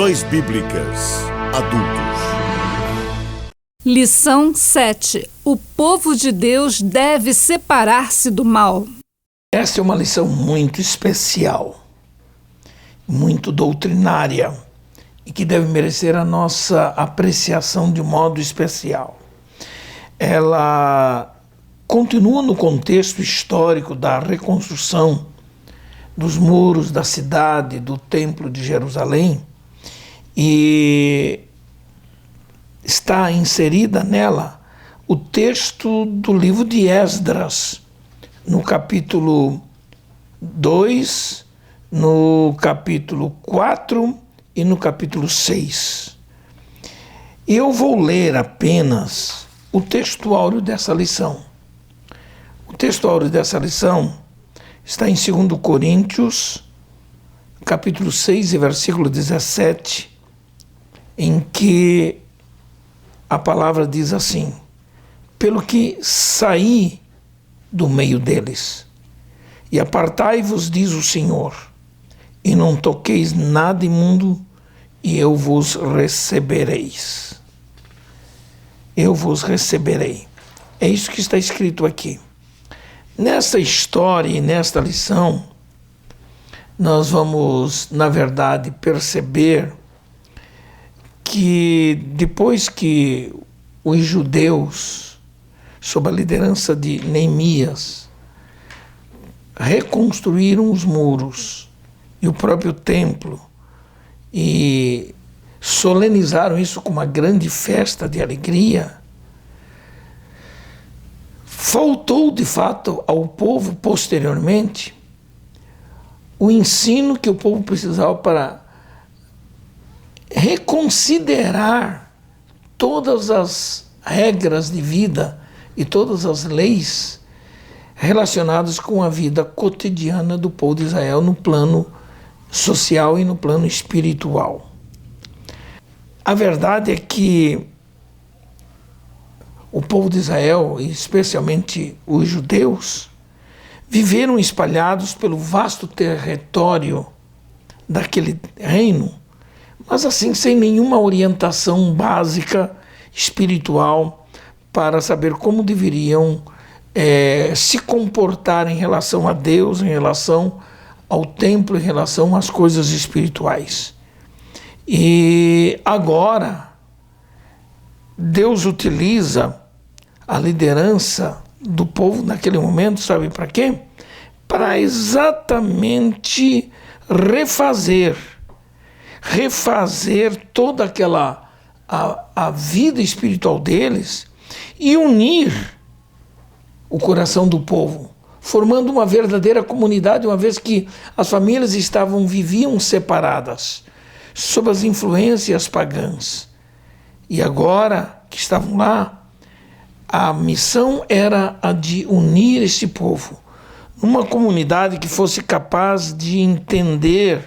Lições Bíblicas Adultos. Lição 7. O povo de Deus deve separar-se do mal. Esta é uma lição muito especial, muito doutrinária e que deve merecer a nossa apreciação de modo especial. Ela continua no contexto histórico da reconstrução dos muros da cidade, do Templo de Jerusalém, e está inserida nela o texto do livro de Esdras, no capítulo 2, no capítulo 4 e no capítulo 6. Eu vou ler apenas o texto áureo dessa lição. O texto áureo dessa lição está em 2 Coríntios, capítulo 6 e versículo 17, em que a palavra diz assim: pelo que saí do meio deles, e apartai-vos, diz o Senhor, e não toqueis nada imundo, e eu vos recebereis. Eu vos receberei. É isso que está escrito aqui. Nesta história e nesta lição, nós vamos, na verdade, perceber que depois que os judeus, sob a liderança de Neemias, reconstruíram os muros e o próprio templo e solenizaram isso com uma grande festa de alegria, faltou de fato ao povo posteriormente o ensino que o povo precisava para reconsiderar todas as regras de vida e todas as leis relacionadas com a vida cotidiana do povo de Israel no plano social e no plano espiritual. A verdade é que o povo de Israel, e especialmente os judeus, viveram espalhados pelo vasto território daquele reino, mas assim sem nenhuma orientação básica espiritual para saber como deveriam se comportar em relação a Deus, em relação ao templo, em relação às coisas espirituais. E agora Deus utiliza a liderança do povo naquele momento, sabe para quê? Para exatamente refazer toda aquela a vida espiritual deles e unir o coração do povo, formando uma verdadeira comunidade, uma vez que as famílias viviam separadas, sob as influências pagãs. E agora que estavam lá, a missão era a de unir este povo numa comunidade que fosse capaz de entender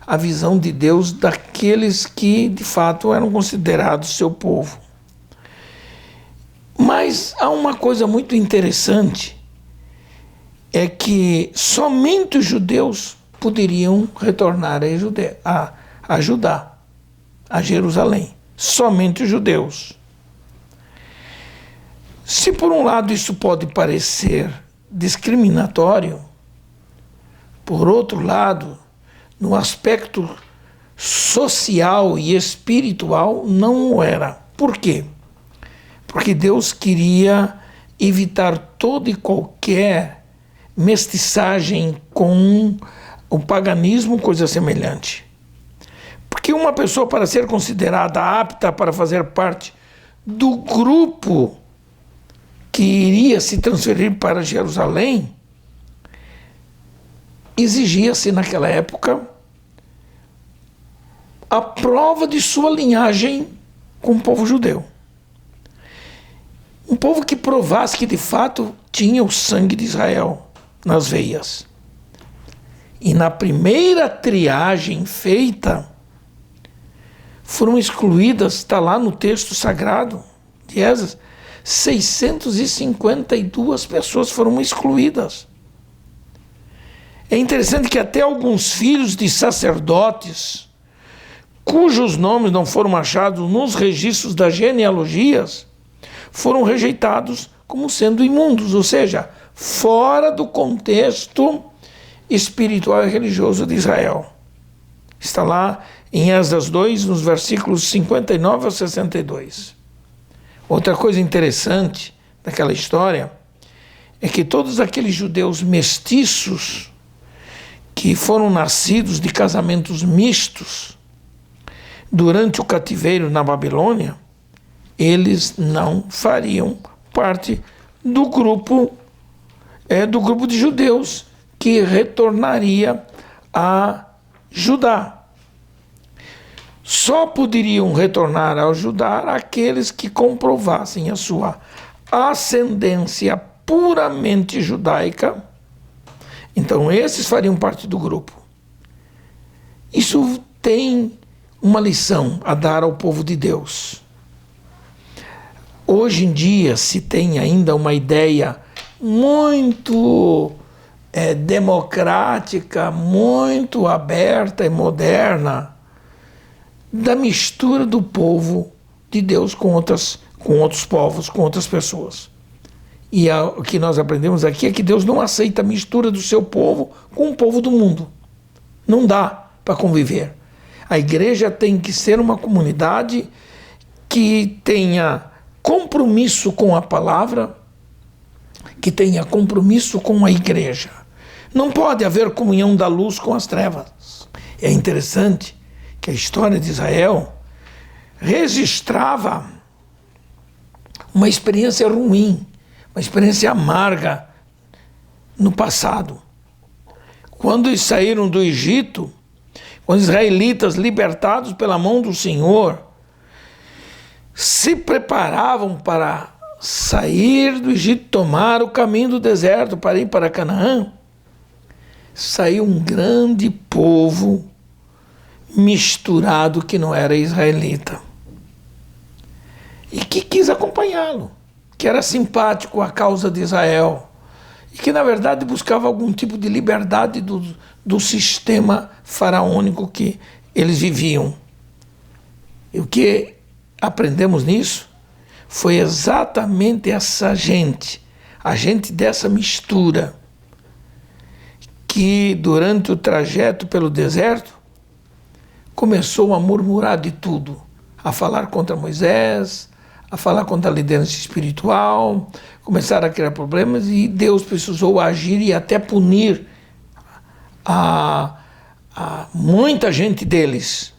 a visão de Deus daqueles que de fato eram considerados seu povo. Mas há uma coisa muito interessante, é que somente os judeus poderiam retornar a Judá, a Jerusalém. Somente os judeus. Se por um lado isso pode parecer discriminatório, por outro lado, no aspecto social e espiritual, não o era. Por quê? Porque Deus queria evitar toda e qualquer mestiçagem com o paganismo, coisa semelhante. Porque uma pessoa, para ser considerada apta para fazer parte do grupo que iria se transferir para Jerusalém, exigia-se naquela época a prova de sua linhagem com o povo judeu. Um povo que provasse que de fato tinha o sangue de Israel nas veias. E na primeira triagem feita, foram excluídas, está lá no texto sagrado de Esdras, 652 pessoas foram excluídas. É interessante que até alguns filhos de sacerdotes, cujos nomes não foram achados nos registros das genealogias, foram rejeitados como sendo imundos, ou seja, fora do contexto espiritual e religioso de Israel. Está lá em Esdras 2, nos versículos 59 a 62. Outra coisa interessante daquela história é que todos aqueles judeus mestiços que foram nascidos de casamentos mistos durante o cativeiro na Babilônia, eles não fariam parte do grupo de judeus que retornaria a Judá. Só poderiam retornar ao Judá aqueles que comprovassem a sua ascendência puramente judaica. Então esses fariam parte do grupo. Isso tem uma lição a dar ao povo de Deus. Hoje em dia se tem ainda uma ideia muito democrática, muito aberta e moderna da mistura do povo de Deus com outros povos, com outras pessoas. E o que nós aprendemos aqui é que Deus não aceita a mistura do seu povo com o povo do mundo. Não dá para conviver. A igreja tem que ser uma comunidade que tenha compromisso com a palavra, que tenha compromisso com a igreja. Não pode haver comunhão da luz com as trevas. É interessante que a história de Israel registrava uma experiência ruim, uma experiência amarga no passado. Quando eles saíram do Egito, quando os israelitas, libertados pela mão do Senhor, se preparavam para sair do Egito, tomar o caminho do deserto para ir para Canaã, saiu um grande povo misturado que não era israelita e que quis acompanhá-lo, que era simpático à causa de Israel e que na verdade buscava algum tipo de liberdade do sistema faraônico que eles viviam. E o que aprendemos nisso foi exatamente essa gente, a gente dessa mistura, que durante o trajeto pelo deserto começou a murmurar de tudo, a falar contra Moisés, a falar contra a liderança espiritual, começaram a criar problemas e Deus precisou agir e até punir a muita gente deles.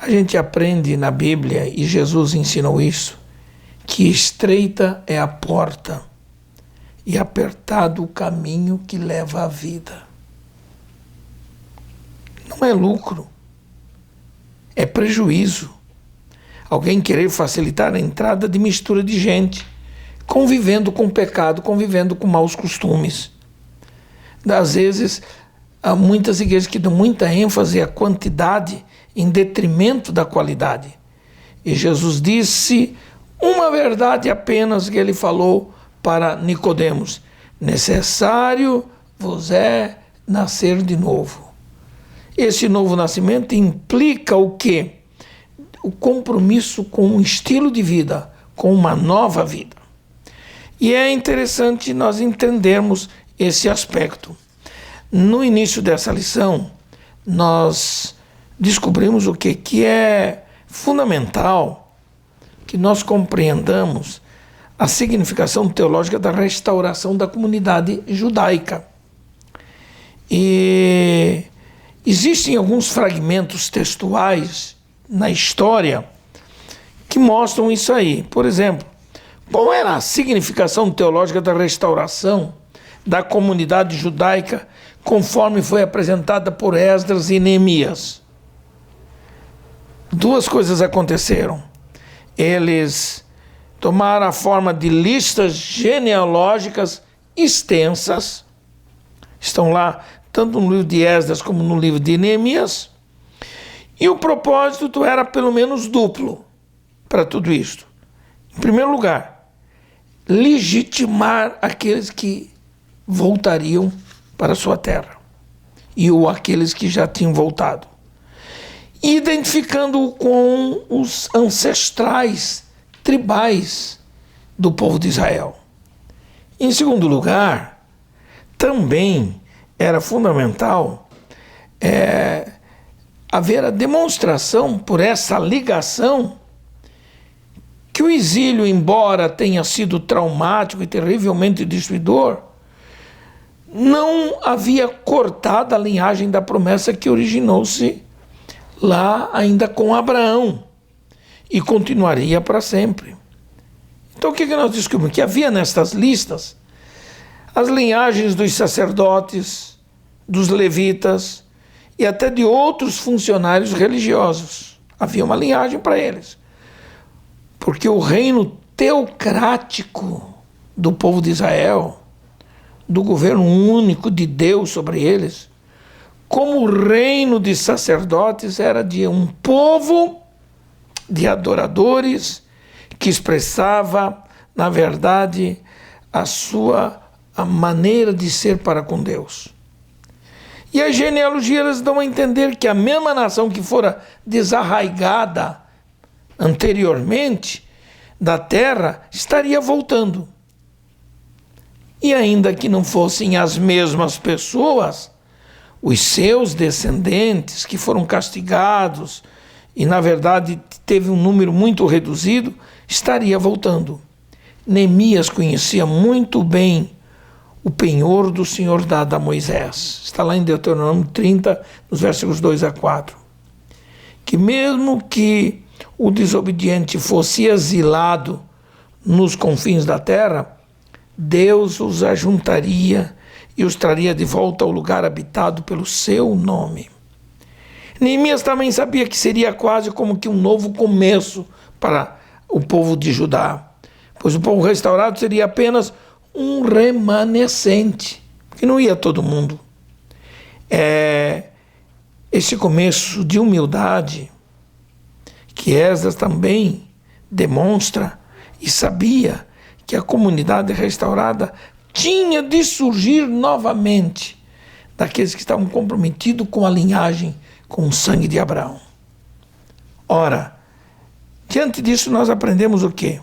A gente aprende na Bíblia, e Jesus ensinou isso, que estreita é a porta e apertado o caminho que leva à vida. Não é lucro, é prejuízo. Alguém querer facilitar a entrada de mistura de gente, convivendo com o pecado, convivendo com maus costumes. Às vezes, há muitas igrejas que dão muita ênfase à quantidade em detrimento da qualidade. E Jesus disse uma verdade apenas que ele falou para Nicodemos: necessário vos é nascer de novo. Esse novo nascimento implica o quê? O compromisso com um estilo de vida, com uma nova vida. E é interessante nós entendermos esse aspecto. No início dessa lição, nós descobrimos o quê? Que é fundamental que nós compreendamos a significação teológica da restauração da comunidade judaica. E existem alguns fragmentos textuais na história que mostram isso aí. Por exemplo, qual era a significação teológica da restauração da comunidade judaica conforme foi apresentada por Esdras e Neemias? Duas coisas aconteceram. Eles tomaram a forma de listas genealógicas extensas, estão lá tanto no livro de Esdras como no livro de Neemias, e o propósito era pelo menos duplo para tudo isto. Em primeiro lugar, legitimar aqueles que voltariam para a sua terra, e aqueles que já tinham voltado, identificando-o com os ancestrais tribais do povo de Israel. Em segundo lugar, também era fundamental haver a demonstração por essa ligação que o exílio, embora tenha sido traumático e terrivelmente destruidor, não havia cortado a linhagem da promessa que originou-se lá ainda com Abraão e continuaria para sempre. Então o que nós descobrimos? Que havia nestas listas as linhagens dos sacerdotes, dos levitas e até de outros funcionários religiosos. Havia uma linhagem para eles. Porque o reino teocrático do povo de Israel, do governo único de Deus sobre eles, como o reino de sacerdotes, era de um povo de adoradores que expressava, na verdade, a maneira de ser para com Deus. E as genealogias dão a entender que a mesma nação que fora desarraigada anteriormente da terra estaria voltando. E ainda que não fossem as mesmas pessoas, os seus descendentes que foram castigados e na verdade teve um número muito reduzido, estaria voltando. Neemias conhecia muito bem o penhor do Senhor dado a Moisés. Está lá em Deuteronômio 30, nos versículos 2 a 4. Que mesmo que o desobediente fosse exilado nos confins da terra, Deus os ajuntaria e os traria de volta ao lugar habitado pelo seu nome. Neemias também sabia que seria quase como que um novo começo para o povo de Judá, pois o povo restaurado seria apenas um remanescente, que não ia todo mundo. Esse começo de humildade que Esdras também demonstra e sabia que a comunidade restaurada tinha de surgir novamente daqueles que estavam comprometidos com a linhagem, com o sangue de Abraão. Ora, diante disso nós aprendemos o quê?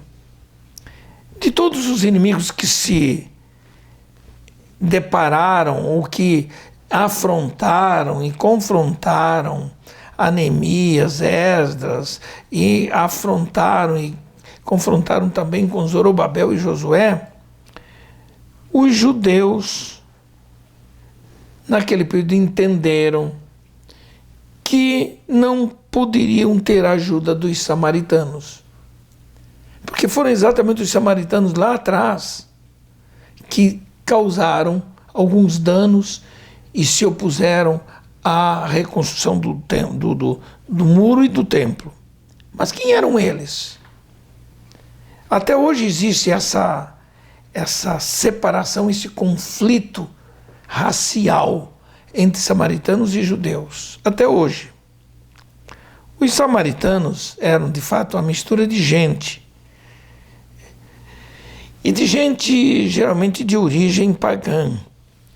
De todos os inimigos que se depararam ou que afrontaram e confrontaram a Neemias, Esdras, e afrontaram e confrontaram também com Zorobabel e Josué, os judeus naquele período entenderam que não poderiam ter a ajuda dos samaritanos. Porque foram exatamente os samaritanos lá atrás que causaram alguns danos e se opuseram à reconstrução do muro e do templo. Mas quem eram eles? Até hoje existe essa separação, esse conflito racial entre samaritanos e judeus. Até hoje. Os samaritanos eram, de fato, uma mistura de gente. E de gente, geralmente, de origem pagã.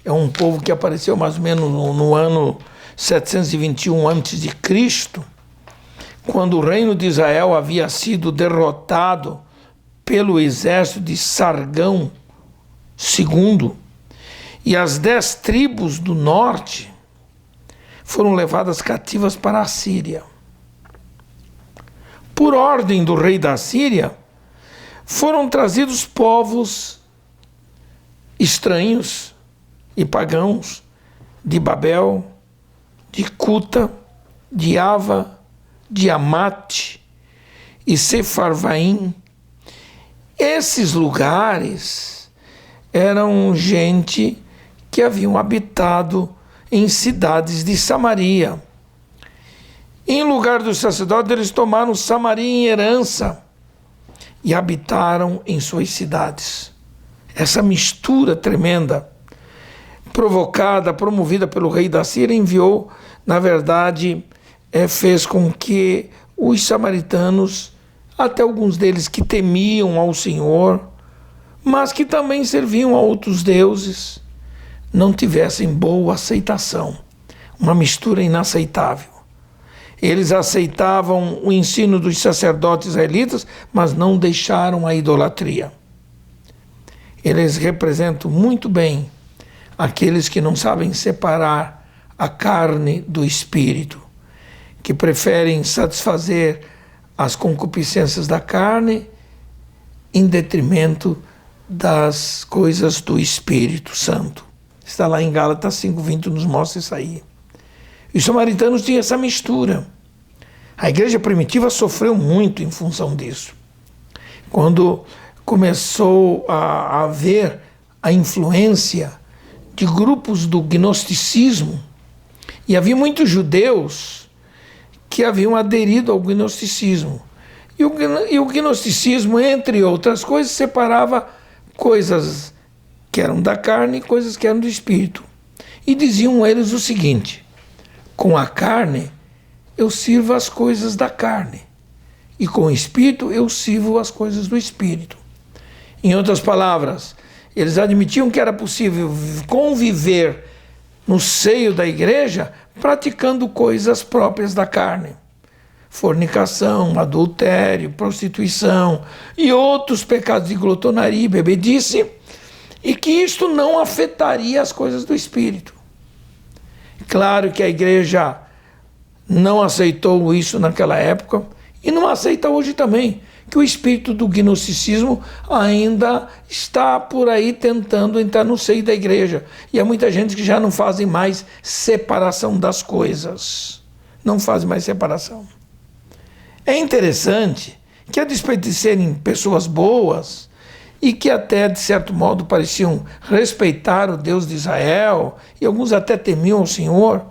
É um povo que apareceu mais ou menos no ano 721 a.C., quando o reino de Israel havia sido derrotado pelo exército de Sargão II, e as 10 tribos do norte foram levadas cativas para a Síria. Por ordem do rei da Síria, foram trazidos povos estranhos e pagãos de Babel, de Cuta, de Ava, de Amate e Sefarvaim. Esses lugares eram gente que haviam habitado em cidades de Samaria. Em lugar dos sacerdotes, eles tomaram Samaria em herança e habitaram em suas cidades. Essa mistura tremenda, promovida pelo rei da Síria, enviou, na verdade, fez com que os samaritanos, até alguns deles que temiam ao Senhor, mas que também serviam a outros deuses, não tivessem boa aceitação, uma mistura inaceitável. Eles aceitavam o ensino dos sacerdotes israelitas, mas não deixaram a idolatria. Eles representam muito bem aqueles que não sabem separar a carne do espírito, que preferem satisfazer as concupiscências da carne em detrimento das coisas do Espírito Santo. Está lá em Gálatas 5:20, nos mostra isso aí. Os samaritanos tinham essa mistura. A igreja primitiva sofreu muito em função disso. Quando começou a haver a influência de grupos do gnosticismo, e havia muitos judeus que haviam aderido ao gnosticismo. E o gnosticismo, entre outras coisas, separava coisas que eram da carne e coisas que eram do espírito. E diziam eles o seguinte: com a carne eu sirvo as coisas da carne, e com o espírito eu sirvo as coisas do espírito. Em outras palavras, eles admitiam que era possível conviver no seio da igreja praticando coisas próprias da carne. Fornicação, adultério, prostituição e outros pecados de glutonaria e bebedice, e que isto não afetaria as coisas do espírito. Claro que a igreja não aceitou isso naquela época e não aceita hoje também, que o espírito do gnosticismo ainda está por aí tentando entrar no seio da igreja. E há muita gente que já não fazem mais separação das coisas. Não fazem mais separação. É interessante que, a despeito de serem pessoas boas e que até, de certo modo, pareciam respeitar o Deus de Israel, e alguns até temiam o Senhor,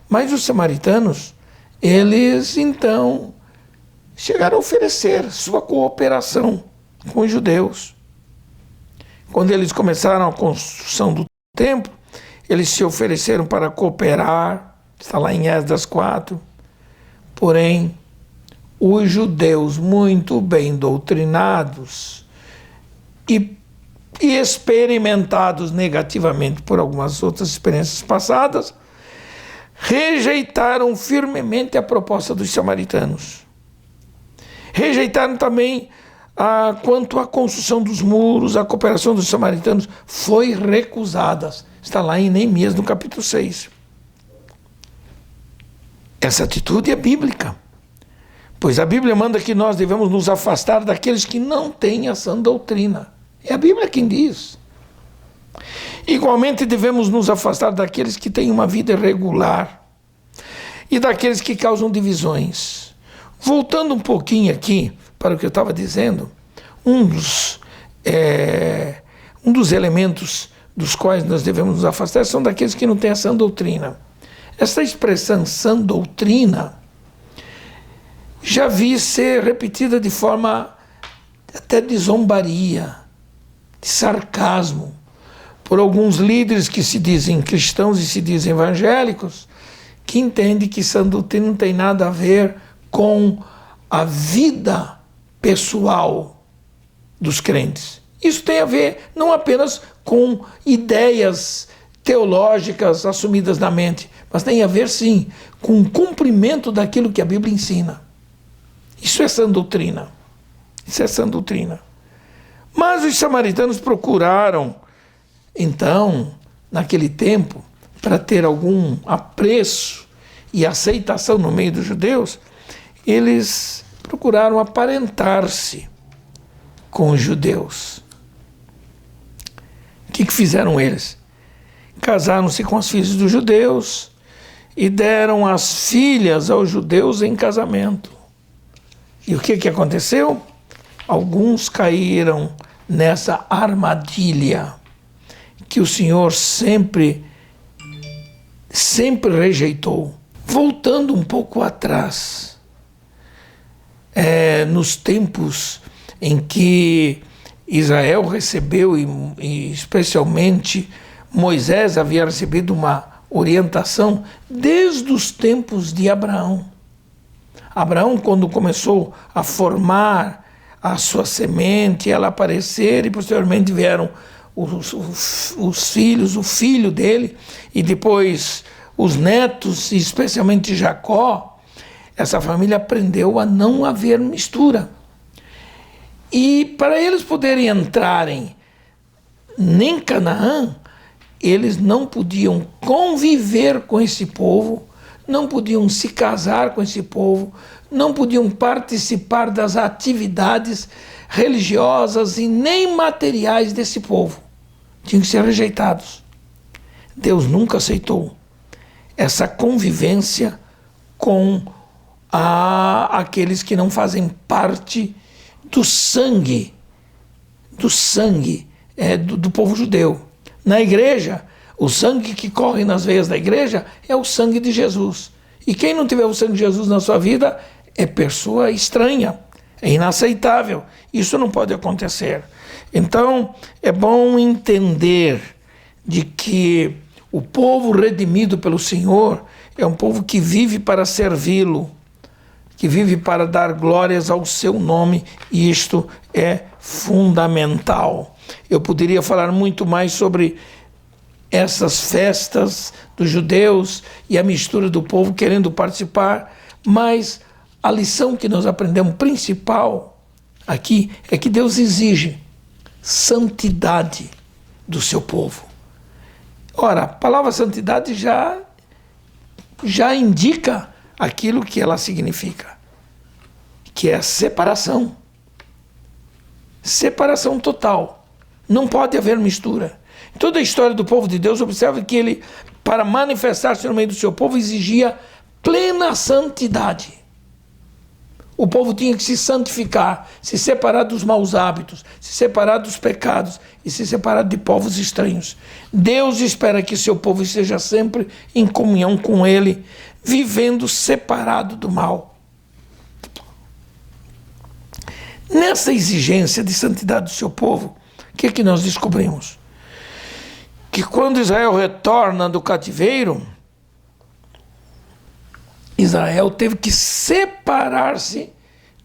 mas os samaritanos, eles então chegaram a oferecer sua cooperação com os judeus. Quando eles começaram a construção do templo, eles se ofereceram para cooperar, está lá em Esdras 4, porém, os judeus muito bem doutrinados e experimentados negativamente por algumas outras experiências passadas, rejeitaram firmemente a proposta dos samaritanos. Rejeitaram também quanto à construção dos muros, a cooperação dos samaritanos foi recusada. Está lá em Neemias, no capítulo 6. Essa atitude é bíblica, pois a Bíblia manda que nós devemos nos afastar daqueles que não têm a sã doutrina. É a Bíblia quem diz. Igualmente devemos nos afastar daqueles que têm uma vida irregular e daqueles que causam divisões. Voltando um pouquinho aqui para o que eu estava dizendo, um dos elementos dos quais nós devemos nos afastar são daqueles que não têm a sã doutrina. Essa expressão sã doutrina já vi ser repetida de forma até de zombaria, de sarcasmo, por alguns líderes que se dizem cristãos e se dizem evangélicos, que entendem que sã doutrina não tem nada a ver com a vida pessoal dos crentes. Isso tem a ver não apenas com ideias teológicas assumidas na mente, mas tem a ver, sim, com o cumprimento daquilo que a Bíblia ensina. Isso é sã doutrina. Isso é sã doutrina. Mas os samaritanos procuraram, então, naquele tempo, para ter algum apreço e aceitação no meio dos judeus, eles procuraram aparentar-se com os judeus. O que fizeram eles? Casaram-se com as filhas dos judeus e deram as filhas aos judeus em casamento. E o que aconteceu? Alguns caíram nessa armadilha que o Senhor sempre rejeitou. Voltando um pouco atrás, nos tempos em que Israel recebeu, e especialmente Moisés havia recebido uma orientação desde os tempos de Abraão. Abraão, quando começou a formar a sua semente, ela aparecer, e posteriormente vieram os filhos, o filho dele, e depois os netos, e especialmente Jacó, essa família aprendeu a não haver mistura. E para eles poderem entrarem em Canaã, eles não podiam conviver com esse povo, não podiam se casar com esse povo, não podiam participar das atividades religiosas e nem materiais desse povo. Tinham que ser rejeitados. Deus nunca aceitou essa convivência com aqueles que não fazem parte do sangue do povo judeu. Na igreja, o sangue que corre nas veias da igreja é o sangue de Jesus. E quem não tiver o sangue de Jesus na sua vida é pessoa estranha, é inaceitável. Isso não pode acontecer. Então, é bom entender de que o povo redimido pelo Senhor é um povo que vive para servi-lo, que vive para dar glórias ao seu nome, e isto é fundamental. Eu poderia falar muito mais sobre essas festas dos judeus e a mistura do povo querendo participar, mas a lição que nós aprendemos principal aqui é que Deus exige santidade do seu povo. Ora, a palavra santidade já indica aquilo que ela significa, que é separação. Separação total. Não pode haver mistura. Toda a história do povo de Deus, observa que ele, para manifestar-se no meio do seu povo, exigia plena santidade. O povo tinha que se santificar, se separar dos maus hábitos, se separar dos pecados e se separar de povos estranhos. Deus espera que seu povo esteja sempre em comunhão com ele, vivendo separado do mal. Nessa exigência de santidade do seu povo, o que é que nós descobrimos? Que quando Israel retorna do cativeiro, Israel teve que separar-se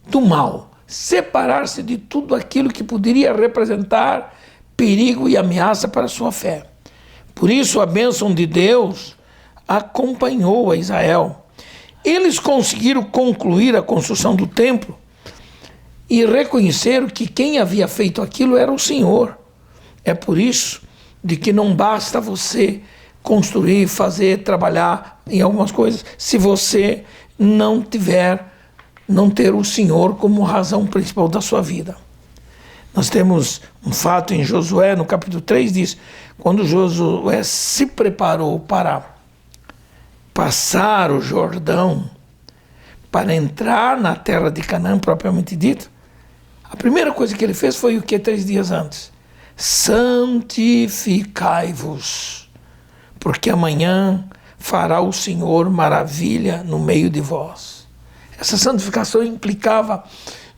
do mal, separar-se de tudo aquilo que poderia representar perigo e ameaça para a sua fé. Por isso a bênção de Deus acompanhou a Israel. Eles conseguiram concluir a construção do templo e reconheceram que quem havia feito aquilo era o Senhor. É por isso de que não basta você construir, fazer, trabalhar em algumas coisas, se você não ter o Senhor como razão principal da sua vida. Nós temos um fato em Josué, no capítulo 3, diz, quando Josué se preparou para passar o Jordão, para entrar na terra de Canaã, propriamente dito, a primeira coisa que ele fez foi o que 3 dias antes? Santificai-vos, porque amanhã fará o Senhor maravilha no meio de vós. Essa santificação implicava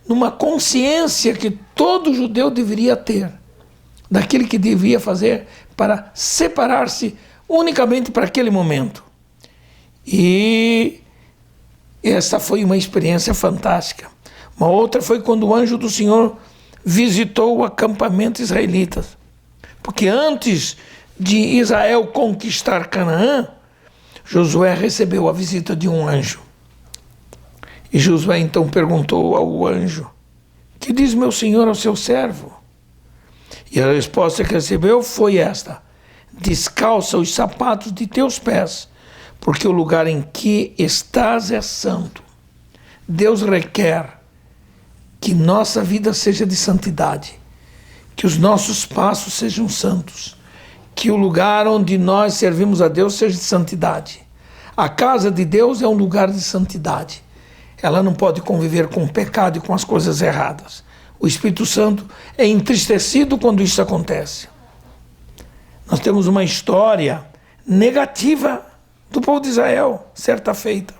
numa consciência que todo judeu deveria ter, daquilo que devia fazer para separar-se unicamente para aquele momento. E essa foi uma experiência fantástica. Uma outra foi quando o anjo do Senhor visitou o acampamento israelita. Porque antes de Israel conquistar Canaã, Josué recebeu a visita de um anjo. E Josué então perguntou ao anjo, que diz meu senhor ao seu servo? E a resposta que recebeu foi esta, descalça os sapatos de teus pés, porque o lugar em que estás é santo. Deus requer que nossa vida seja de santidade, que os nossos passos sejam santos, que o lugar onde nós servimos a Deus seja de santidade. A casa de Deus é um lugar de santidade. Ela não pode conviver com o pecado e com as coisas erradas. O Espírito Santo é entristecido quando isso acontece. Nós temos uma história negativa do povo de Israel, certa feita.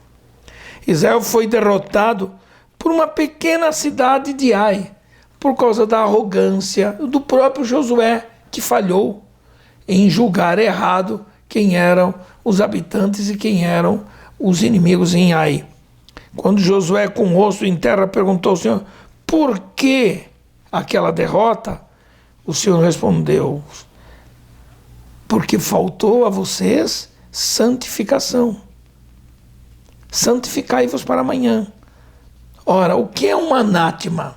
Israel foi derrotado por uma pequena cidade de Ai, por causa da arrogância do próprio Josué, que falhou em julgar errado quem eram os habitantes e quem eram os inimigos em Ai. Quando Josué, com o rosto em terra, perguntou ao Senhor por que aquela derrota, O Senhor respondeu: porque faltou a vocês santificação. Santificai-vos para amanhã. Ora, o que é um anátema?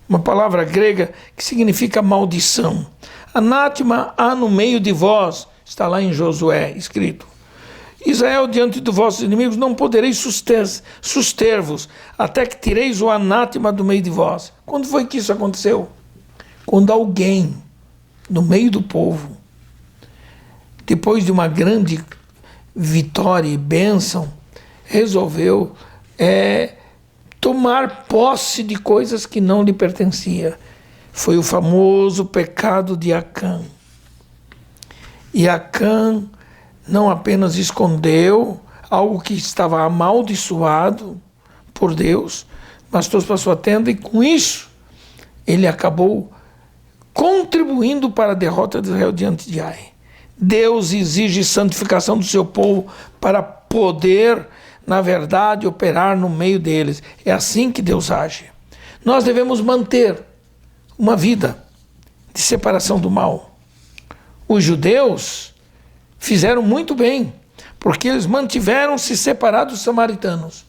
Uma palavra grega que significa maldição. Anátema há no meio de vós, está lá em Josué escrito. Israel, diante dos vossos inimigos, não podereis suster-vos, até que tireis o anátema do meio de vós. Quando foi que isso aconteceu? Quando alguém, no meio do povo, depois de uma grande vitória e bênção, resolveu tomar posse de coisas que não lhe pertenciam. Foi o famoso pecado de Acã. E Acã não apenas escondeu algo que estava amaldiçoado por Deus, mas trouxe para sua tenda, e com isso ele acabou contribuindo para a derrota de Israel diante de Ai. Deus exige santificação do seu povo para poder, na verdade, operar no meio deles. É assim que Deus age. Nós devemos manter uma vida de separação do mal. Os judeus fizeram muito bem, porque eles mantiveram-se separados dos samaritanos.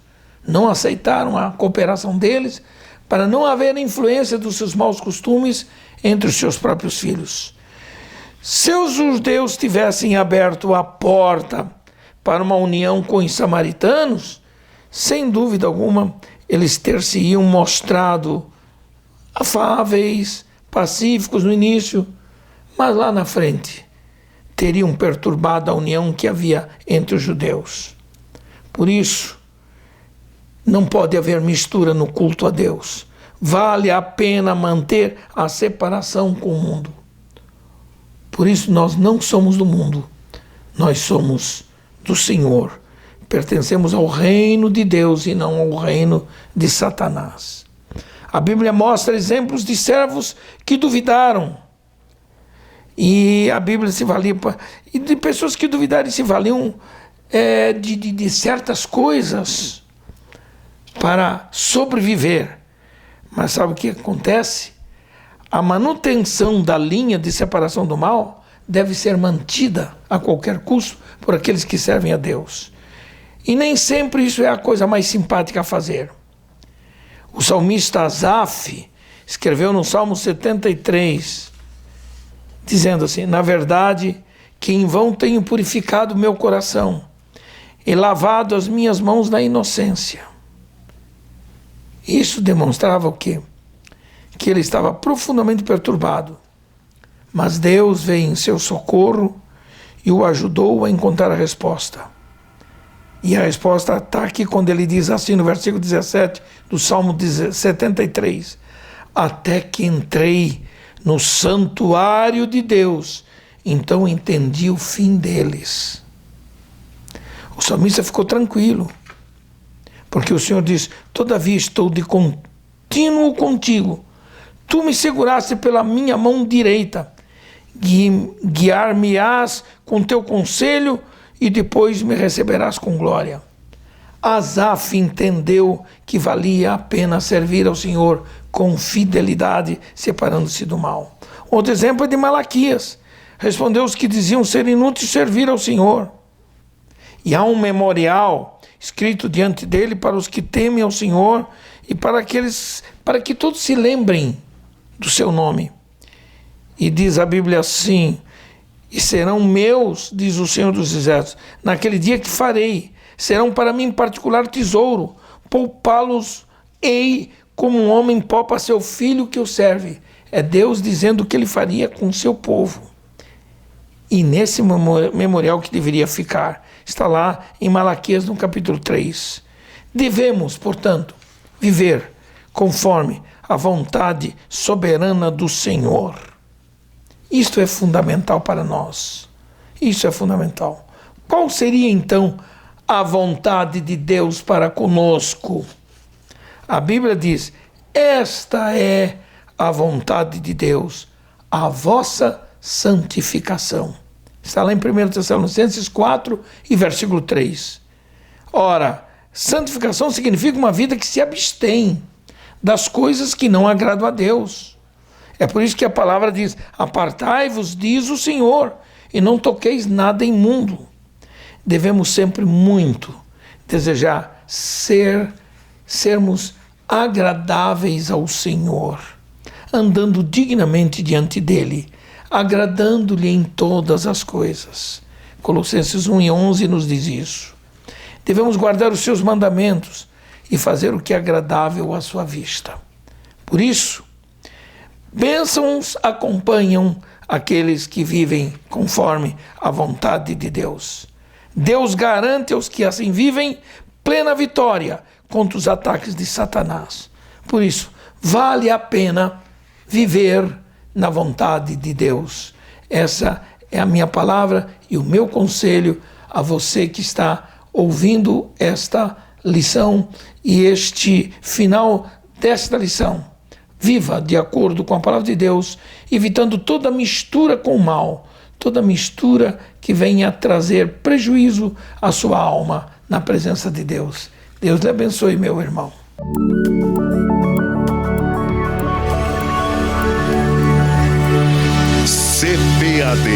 Não aceitaram a cooperação deles, para não haver influência dos seus maus costumes entre os seus próprios filhos. Se os judeus tivessem aberto a porta para uma união com os samaritanos, sem dúvida alguma, eles ter-se-iam mostrado afáveis, pacíficos no início, mas lá na frente teriam perturbado a união que havia entre os judeus. Por isso, não pode haver mistura no culto a Deus. Vale a pena manter a separação com o mundo. Por isso nós não somos do mundo, nós somos do Senhor. Pertencemos ao reino de Deus e não ao reino de Satanás. A Bíblia mostra exemplos de servos que duvidaram. E a Bíblia se valia e de pessoas que duvidaram e se valiam de certas coisas para sobreviver. Mas sabe o que acontece? A manutenção da linha de separação do mal deve ser mantida a qualquer custo por aqueles que servem a Deus. E nem sempre isso é a coisa mais simpática a fazer. O salmista Asaf escreveu no Salmo 73, dizendo assim: na verdade, que em vão tenho purificado meu coração e lavado as minhas mãos na inocência. Isso demonstrava o quê? Que ele estava profundamente perturbado. Mas Deus veio em seu socorro e o ajudou a encontrar a resposta. E a resposta está aqui quando ele diz assim no versículo 17 do Salmo 73. Até que entrei no santuário de Deus, então entendi o fim deles. O salmista ficou tranquilo, porque o Senhor diz: todavia estou de contínuo contigo, tu me seguraste pela minha mão direita, guiar-me-ás com teu conselho e depois me receberás com glória. Asaf entendeu que valia a pena servir ao Senhor com fidelidade, separando-se do mal. Outro exemplo é de Malaquias. Respondeu os que diziam ser inúteis servir ao Senhor. E há um memorial escrito diante dele para os que temem ao Senhor e para que todos se lembrem do seu nome. E diz a Bíblia assim: e serão meus, diz o Senhor dos Exércitos, naquele dia que farei, serão para mim particular tesouro, poupá-los-ei como um homem poupa seu filho que o serve. É Deus dizendo o que ele faria com o seu povo. E nesse memorial que deveria ficar, está lá em Malaquias no capítulo 3. Devemos, portanto, viver conforme a vontade soberana do Senhor. Isto é fundamental para nós. Isso é fundamental. Qual seria então a vontade de Deus para conosco? A Bíblia diz: esta é a vontade de Deus, a vossa santificação. Está lá em 1 Tessalonicenses 4 e versículo 3. Ora, santificação significa uma vida que se abstém das coisas que não agradam a Deus. É por isso que a palavra diz: apartai-vos, diz o Senhor, e não toqueis nada imundo. Devemos sempre muito desejar sermos agradáveis ao Senhor, andando dignamente diante dele, agradando-lhe em todas as coisas. Colossenses 1:11 nos diz isso. Devemos guardar os seus mandamentos e fazer o que é agradável à sua vista. Por isso, bênçãos acompanham aqueles que vivem conforme a vontade de Deus. Deus garante aos que assim vivem plena vitória contra os ataques de Satanás. Por isso, vale a pena viver na vontade de Deus. Essa é a minha palavra e o meu conselho a você que está ouvindo esta lição e este final desta lição. Viva de acordo com a palavra de Deus, evitando toda mistura com o mal, toda mistura que venha trazer prejuízo à sua alma na presença de Deus. Deus lhe abençoe, meu irmão. CPAD,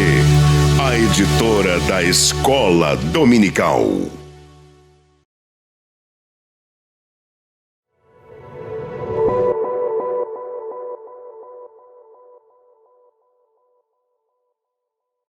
a editora da Escola Dominical.